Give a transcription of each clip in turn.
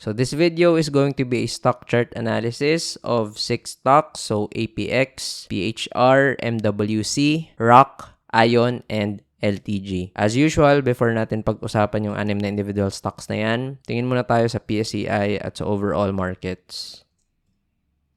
So this video is going to be a stock chart analysis of 6 stocks. So APX, PHR, MWC, ROC, ION, and LTG. As usual, before natin pag-usapan yung 6 na individual stocks na yan, tingin muna tayo sa PSEI at sa overall markets.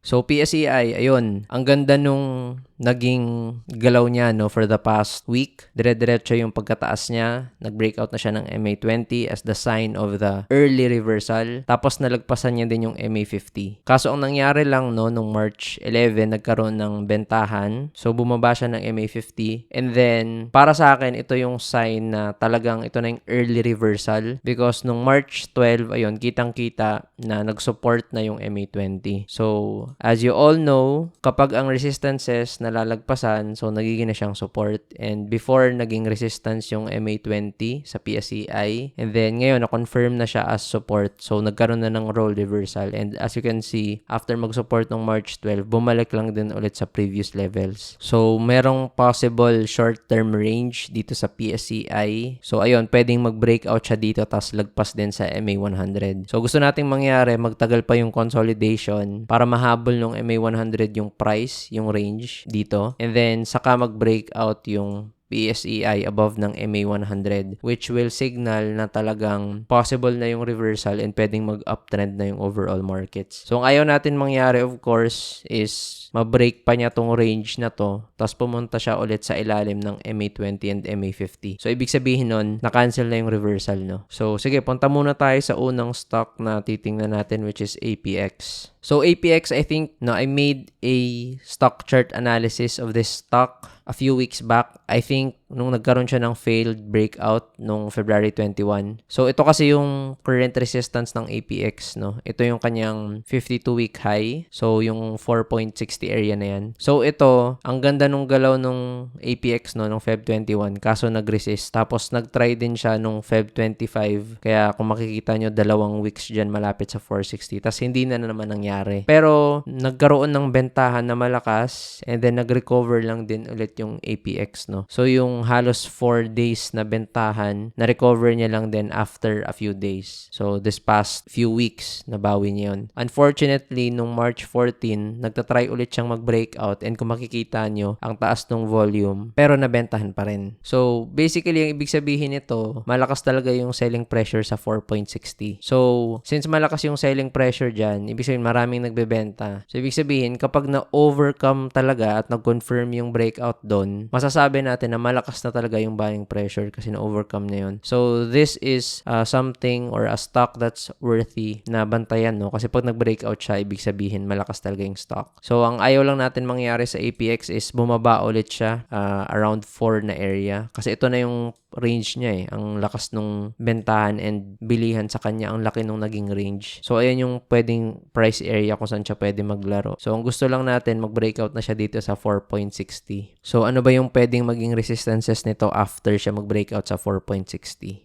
So PSEI, ayun, ang ganda nung naging galaw niya for the past week. Dire-diretso yung pagkataas niya. Nag-breakout na siya ng MA20 as the sign of the early reversal. Tapos nalagpasan niya din yung MA50. Kaso ang nangyari lang nung March 11, nagkaroon ng bentahan. So bumaba siya ng MA50. And then, para sa akin, ito yung sign na talagang ito na yung early reversal. Because nung March 12, ayun, kitang-kita na nag-support na yung MA20. So, as you all know, kapag ang resistances nalalagpasan, so nagiging na siyang support. And before, naging resistance yung MA20 sa PSEI. And then, ngayon, na-confirm na siya as support. So, nagkaroon na ng role reversal. And as you can see, after mag-support ng March 12, bumalik lang din ulit sa previous levels. So, merong possible short-term range dito sa PSEI. So, ayun, pwedeng mag-breakout siya dito tapos lagpas din sa MA100. So, gusto nating mangyari, magtagal pa yung consolidation para mahabol ng MA100 yung price, yung range dito. And then, saka mag-breakout yung PSEI above ng MA100, which will signal na talagang possible na yung reversal and pwedeng mag-uptrend na yung overall markets. So, ang ayaw natin mangyari, of course, is ma-break pa niya tong range na to, tapos pumunta siya ulit sa ilalim ng MA20 and MA50. So, ibig sabihin nun, na-cancel na yung reversal, no? So, sige, punta muna tayo sa unang stock na titingnan natin, which is APX. So, APX, I think, I made a stock chart analysis of this stock a few weeks back. I think, nung nagkaroon siya ng failed breakout nung February 21. So, ito kasi yung current resistance ng APX, no? Ito yung kanyang 52-week high. So, yung 4.60 area na yan. So, ito, ang ganda nung galaw nung APX, no? Nung Feb 21. Kaso, nag-resist. Tapos, nag-try din siya nung Feb 25. Kaya, kung makikita nyo, 2 weeks dyan malapit sa 460. Tapos, hindi na naman nangyari. Pero, nagkaroon ng bentahan na malakas. And then, nag-recover lang din ulit yung APX, no? So, yung halos 4 days na bentahan, na-recover niya lang din after a few days. So, this past few weeks, nabawi niya yun. Unfortunately, nung March 14, nagtatry ulit siyang mag-breakout and kung makikita nyo, ang taas ng volume, pero nabentahan pa rin. So, basically, ang ibig sabihin nito, malakas talaga yung selling pressure sa 4.60. So, since malakas yung selling pressure dyan, ibig sabihin maraming nagbebenta. So, ibig sabihin, kapag na-overcome talaga at nag-confirm yung breakout doon, masasabi natin na malakas na talaga yung buying pressure kasi na-overcome na yun. So, this is something or a stock that's worthy na bantayan, no? Kasi pag nag-breakout siya, ibig sabihin malakas talaga yung stock. So, ang ayaw lang natin mangyari sa APX is bumaba ulit siya around 4 na area. Kasi ito na yung range niya eh. Ang lakas nung bentahan and bilihan sa kanya, ang laki nung naging range. So, ayan yung pwedeng price area kung saan siya pwede maglaro. So, ang gusto lang natin, mag-breakout na siya dito sa 4.60. So, ano ba yung pwedeng maging resistances nito after siya mag-breakout sa 4.60?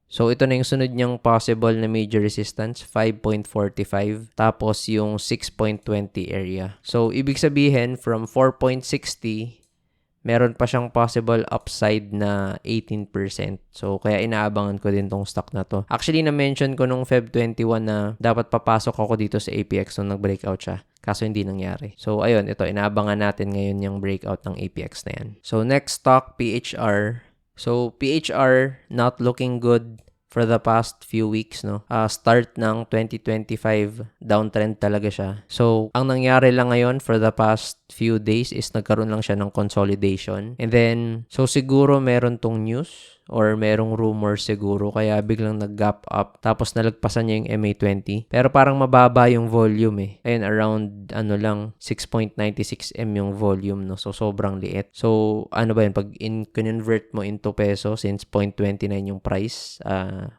So, ito na yung sunod niyang possible na major resistance, 5.45. Tapos, yung 6.20 area. So, ibig sabihin, from 4.60, meron pa siyang possible upside na 18%. So, kaya inaabangan ko din tong stock na to. Actually, na-mention ko nung Feb 21 na dapat papasok ako dito sa APX nung nag-breakout siya. Kaso hindi nangyari. So, ayun, ito, inaabangan natin ngayon yung breakout ng APX na yan. So, next stock, PHR. So, PHR, not looking good for the past few weeks, no? Start ng 2025, downtrend talaga siya. So, ang nangyari lang ngayon for the past few days is nagkaroon lang siya ng consolidation. And then, so siguro meron tong news or merong rumor siguro kaya biglang nag-gap up tapos nalagpasan niya yung MA20 pero parang mababa yung volume eh. Ayun, around 6.96 M yung volume, no? So sobrang liit. So ano ba yun, pag convert mo into peso, since 0.29 yung price,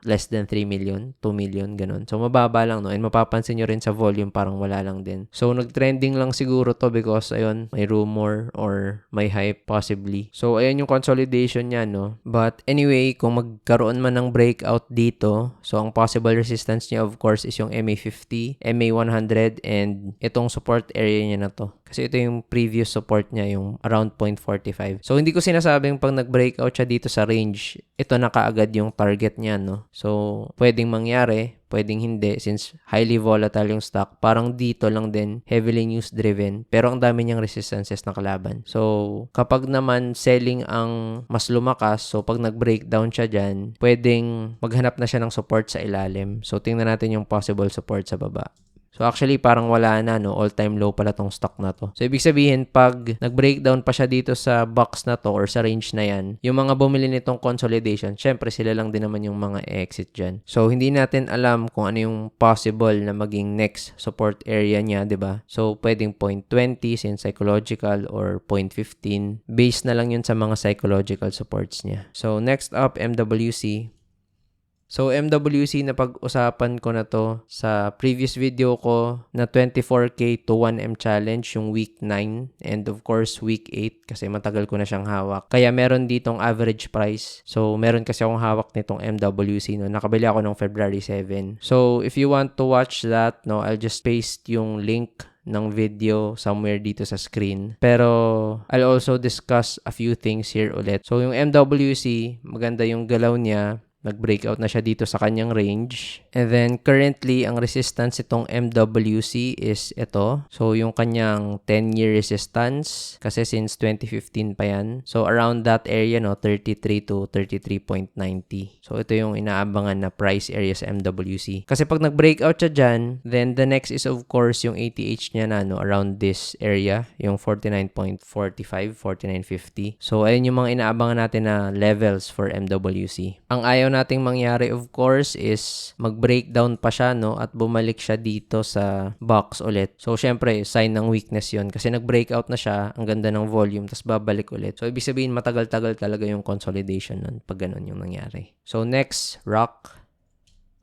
less than 3 million, 2 million, ganun. So mababa lang, no? And mapapansin nyo rin sa volume parang wala lang din. So nag-trending lang siguro to because ayun, may rumor or may hype possibly. So ayun yung consolidation niya, no? But anyway, kung magkaroon man ng breakout dito, so ang possible resistance niya of course is yung MA50, MA100, and itong support area niya na to. Kasi ito yung previous support niya, yung around 0.45. So, hindi ko sinasabing pag nag-breakout siya dito sa range, ito na kaagad yung target niya, no? So, pwedeng mangyari, pwedeng hindi, since highly volatile yung stock. Parang dito lang din, heavily news driven, pero ang dami niyang resistances na kalaban. So, kapag naman selling ang mas lumakas, so pag nag-breakdown siya dyan, pwedeng maghanap na siya ng support sa ilalim. So, tingnan natin yung possible support sa baba. So actually parang wala na, no, all-time low pala tong stock na to. So ibig sabihin pag nag-breakdown pa siya dito sa box na to or sa range na yan, yung mga bumili nitong consolidation, syempre sila lang din naman yung mga exit dyan. So hindi natin alam kung ano yung possible na maging next support area niya, 'di ba? So pwedeng 0.20 since psychological or 0.15. Based na lang yun sa mga psychological supports niya. So next up, MWC. So, MWC na pag-usapan ko na to sa previous video ko na 24K to 1M challenge yung week 9 and of course week 8 kasi matagal ko na siyang hawak. Kaya meron ditong average price. So, meron kasi akong hawak nitong MWC, no. Nakabili ako nung February 7. So, if you want to watch that, no, I'll just paste yung link ng video somewhere dito sa screen. Pero, I'll also discuss a few things here ulit. So, yung MWC, maganda yung galaw niya. Nag-breakout na siya dito sa kanyang range. And then, currently, ang resistance itong MWC is ito. So, yung kanyang 10-year resistance. Kasi since 2015 pa yan. So, around that area, no, 33 to 33.90. So, ito yung inaabangan na price area sa MWC. Kasi pag nag-breakout siya dyan, then the next is of course yung ATH niya na, no, around this area. Yung 49.45, 49.50. So, ayun yung mga inaabangan natin na levels for MWC. Ang ayaw nating mangyari of course is mag-breakdown pa siya, no, at bumalik siya dito sa box ulit. So syempre sign ng weakness yon kasi nag-breakout na siya, ang ganda ng volume, tas babalik ulit. So ibig sabihin matagal-tagal talaga yung consolidation nun pag ganun yung nangyari. So next, ROC.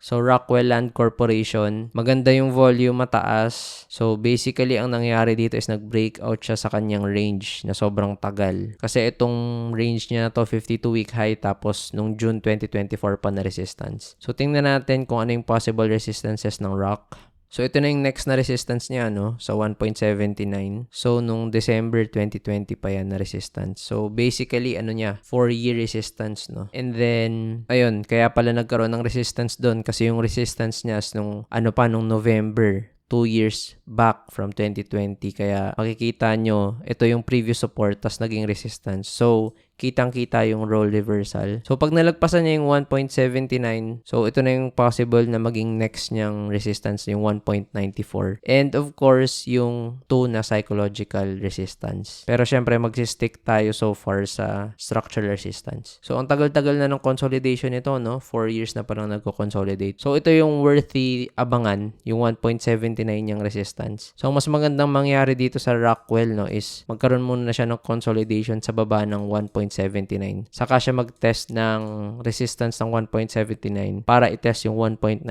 So, Rockwell Land Corporation, maganda yung volume, mataas. So, basically, ang nangyari dito is nag-breakout siya sa kanyang range na sobrang tagal. Kasi itong range niya na to, 52-week high, tapos nung June 2024 pa na resistance. So, tingnan natin kung ano yung possible resistances ng ROC. So, ito na yung next na resistance niya, no? Sa 1.79. So, nung December 2020 pa yan na resistance. So, basically, ano niya? 4-year resistance, no? And then, ayun, kaya pala nagkaroon ng resistance doon kasi yung resistance niya is nung, nung November. 2 years back from 2020. Kaya makikita nyo, ito yung previous support tas naging resistance. So, kitang-kita yung role reversal. So, pag nalagpasan niya yung 1.79, so ito na yung possible na maging next niyang resistance, yung 1.94. And of course, yung 2 na psychological resistance. Pero syempre, magsistick tayo so far sa structural resistance. So, ang tagal-tagal na ng consolidation nito, no? 4 years na parang nagko-consolidate. So, ito yung worthy abangan, yung 1.79 niyang resistance. So, ang mas magandang mangyari dito sa Rockwell, no, is magkaroon muna na siya ng consolidation sa baba ng 1.79. Saka siya mag-test ng resistance ng 1.79 para i-test yung 1.94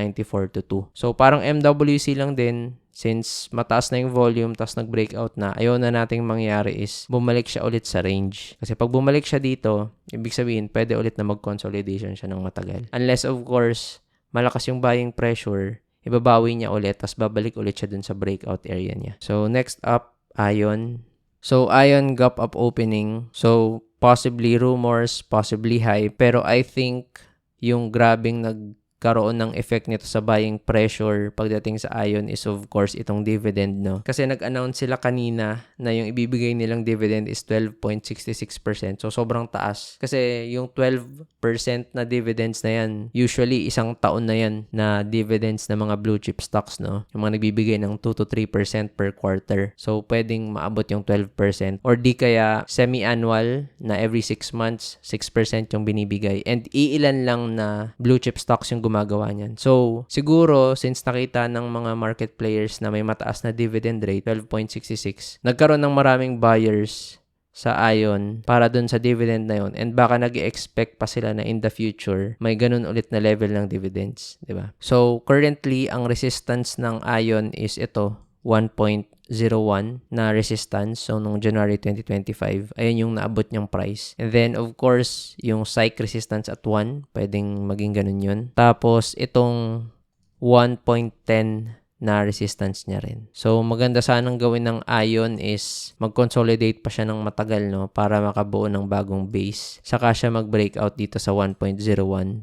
to 2. So, parang MWC lang din. Since mataas na yung volume tas nag-breakout na, ayaw na nating mangyari is bumalik siya ulit sa range. Kasi pag bumalik siya dito, ibig sabihin, pwede ulit na mag-consolidation siya ng matagal. Unless, of course, malakas yung buying pressure, ibabawi niya ulit, tas babalik ulit siya dun sa breakout area niya. So, next up, Ion. So, Ion gap up opening. So, possibly rumors, possibly high. Pero I think yung grabing nagkaroon ng effect nito sa buying pressure pagdating sa Ion is of course itong dividend, no? Kasi nag-announce sila kanina na yung ibibigay nilang dividend is 12.66%. So, sobrang taas. Kasi yung 12% na dividends na yan, usually isang taon na yan na dividends ng mga blue chip stocks, no? Yung mga nagbibigay ng 2 to 3% per quarter. So, pwedeng maabot yung 12%. Or di kaya semi-annual na every 6 months, 6% yung binibigay. And iilan lang na blue chip stocks yung gumagawa niyan. So, siguro, since nakita ng mga market players na may mataas na dividend rate, 12.66, nagkaroon ng maraming buyers sa Ion para dun sa dividend na yun. And baka nag-expect pa sila na in the future, may ganun ulit na level ng dividends. Diba? So, currently, ang resistance ng Ion is ito, 1.08. na resistance. So, nung January 2025, ayun yung naabot niyang price. And then, of course, yung psych resistance at 1, pwedeng maging ganun yun. Tapos, itong 1.10 na resistance niya rin. So, maganda sanang gawin ng Ion is mag-consolidate pa siya ng matagal, no? Para makabuo ng bagong base. Saka siya mag-breakout dito sa 1.01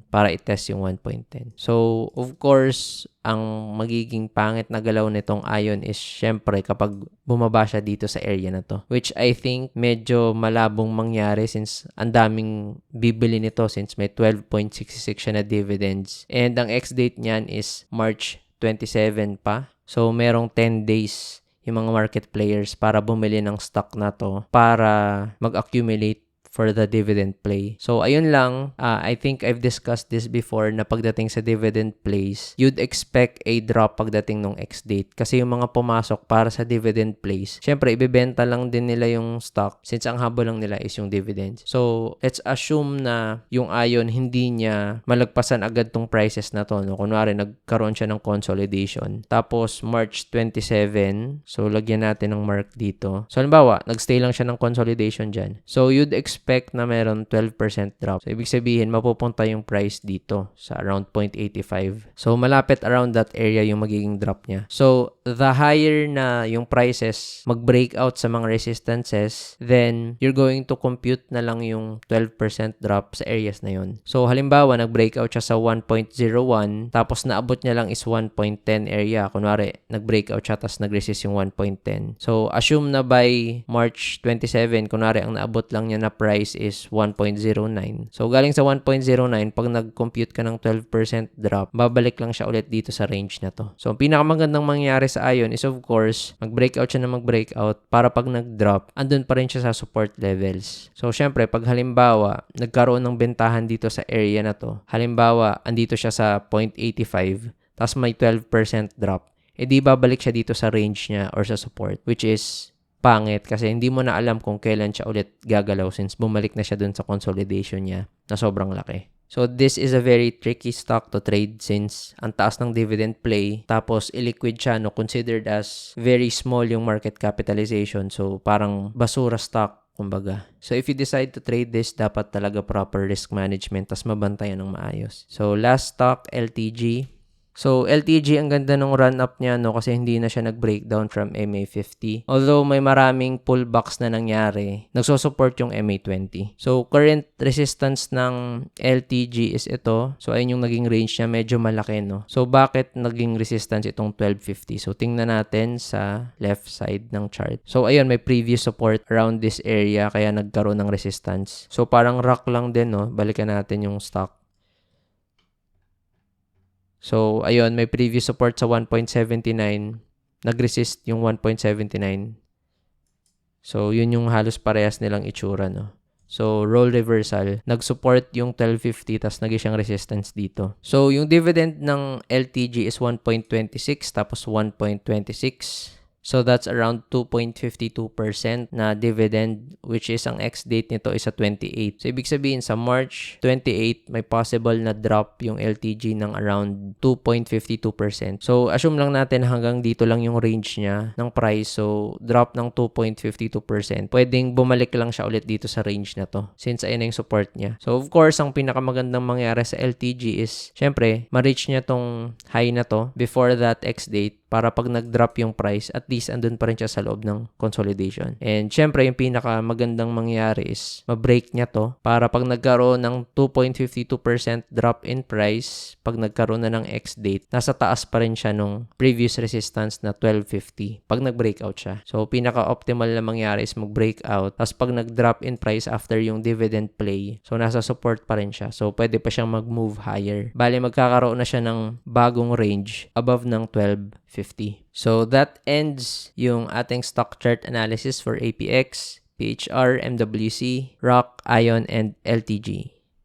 para i-test yung 1.10. So, of course, ang magiging pangit na galaw nitong Ion is syempre kapag bumaba siya dito sa area na to. Which I think medyo malabong mangyari since ang daming bibili nito since may 12.66 siya na dividends. And ang ex-date niyan is March 27 pa. So, merong 10 days yung mga market players para bumili ng stock na to para mag-accumulate for the dividend play. So, ayun lang. I think I've discussed this before na pagdating sa dividend plays, you'd expect a drop pagdating ng ex-date. Kasi yung mga pumasok para sa dividend plays, syempre, ibibenta lang din nila yung stock since ang habol lang nila is yung dividends. So, let's assume na yung Ion hindi niya malagpasan agad tong prices na to. No? Kunwari, nagkaroon siya ng consolidation. Tapos, March 27, so lagyan natin ng mark dito. So, halimbawa, nagstay lang siya ng consolidation dyan. So, you'd expect na meron 12% drop. So, ibig sabihin, mapupunta yung price dito sa around 0.85. So, malapit around that area yung magiging drop niya. So, the higher na yung prices mag-breakout sa mga resistances, then you're going to compute na lang yung 12% drop sa areas na yun. So, halimbawa, nag-breakout siya sa 1.01, tapos naabot niya lang is 1.10 area. Kunwari, nag-breakout siya, tapos nag-resist yung 1.10. So, assume na by March 27, kunwari, ang naabot lang niya na price is 1.09. So, galing sa 1.09, pag nag-compute ka ng 12% drop, babalik lang siya ulit dito sa range na to. So, ang pinakamagandang mangyari sa Ion is of course, mag-breakout siya na mag-breakout para pag nag-drop, andun pa rin siya sa support levels. So, syempre, pag halimbawa, nagkaroon ng bentahan dito sa area na to, halimbawa, andito siya sa 0.85, tapos may 12% drop, edi babalik siya dito sa range niya or sa support, which is pangit kasi hindi mo na alam kung kailan siya ulit gagalaw since bumalik na siya dun sa consolidation niya na sobrang laki. So, this is a very tricky stock to trade since ang taas ng dividend play tapos illiquid siya, no, considered as very small yung market capitalization. So, parang basura stock, kumbaga. So, if you decide to trade this, dapat talaga proper risk management tas mabantayan ng maayos. So, last stock, LTG. So, LTG, ang ganda ng run-up niya, no, kasi hindi na siya nag-breakdown from MA50. Although, may maraming pullbacks na nangyari, nagsosupport yung MA20. So, current resistance ng LTG is ito. So, ayun yung naging range niya, medyo malaki, no. So, bakit naging resistance itong 1250? So, tingnan natin sa left side ng chart. So, ayun, may previous support around this area, kaya nagkaroon ng resistance. So, parang rock lang din, no. Balikan natin yung stock. So, ayun, may previous support sa 1.79. Nag-resist yung 1.79. So, yun yung halos parehas nilang itsura, no? So, role reversal. Nag-support yung 1250 tas naging siyang resistance dito. So, yung dividend ng LTG is 1.26 tapos 1.26. So, that's around 2.52% na dividend, which is ang ex-date nito is sa 28. So, ibig sabihin sa March 28, may possible na drop yung LTG ng around 2.52%. So, assume lang natin hanggang dito lang yung range niya ng price. So, drop ng 2.52%. Pwedeng bumalik lang siya ulit dito sa range na to since ayun na yung support niya. So, of course, ang pinakamagandang mangyari sa LTG is, syempre, ma-reach niya tong high na to before that ex-date para pag nag-drop yung price, at least andun pa rin siya sa loob ng consolidation. And syempre, yung pinaka magandang mangyari is ma-break niya to para pag nagkaroon ng 2.52% drop in price, pag nagkaroon na ng ex-date, nasa taas pa rin siya nung previous resistance na 1250 pag nag-breakout siya. So, pinaka-optimal na mangyari is mag-breakout, tapos pag nag-drop in price after yung dividend play, so nasa support pa rin siya. So, pwede pa siyang mag-move higher. Bale, magkakaroon na siya ng bagong range above ng 1250. So, that ends yung ating stock chart analysis for APX, PHR, MWC, ROC, ION, and LTG.